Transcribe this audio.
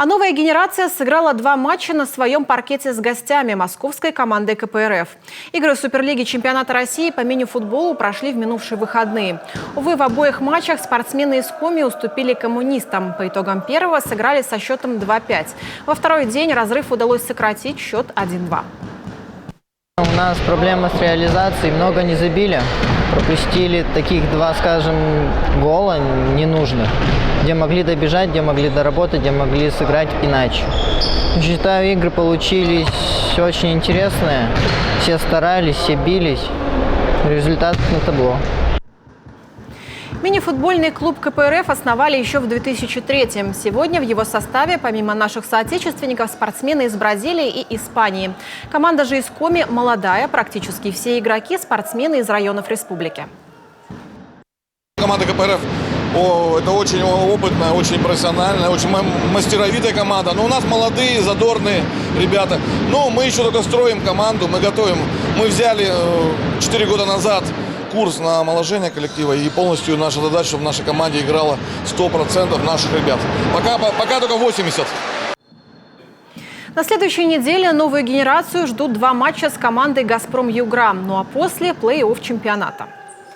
А новая генерация сыграла 2 матча на своем паркете с гостями – московской командой КПРФ. Игры Суперлиги чемпионата России по мини-футболу прошли в минувшие выходные. Увы, в обоих матчах спортсмены из Коми уступили коммунистам. По итогам первого сыграли со счетом 2-5. Во второй день разрыв удалось сократить, счет 1-2. У нас проблема с реализацией, много не забили. Пропустили таких 2, скажем, гола ненужных, где могли добежать, где могли доработать, где могли сыграть иначе. Считаю, игры получились очень интересные. Все старались, все бились. Результат на табло. Мини-футбольный клуб КПРФ основали еще в 2003-м. Сегодня в его составе, помимо наших соотечественников, спортсмены из Бразилии и Испании. Команда же из Коми молодая, практически все игроки – спортсмены из районов республики. Команда КПРФ это очень опытная, очень профессиональная, очень мастеровитая команда. Но у нас молодые, задорные ребята. Но мы еще только строим команду, мы готовим. Мы взяли 4 года назад курс на омоложение коллектива, и полностью наша задача, чтобы в нашей команде играло 100% наших ребят. Пока только 80%. На следующей неделе новую генерацию ждут 2 матча с командой «Газпром Югра». Ну а после – плей-офф чемпионата.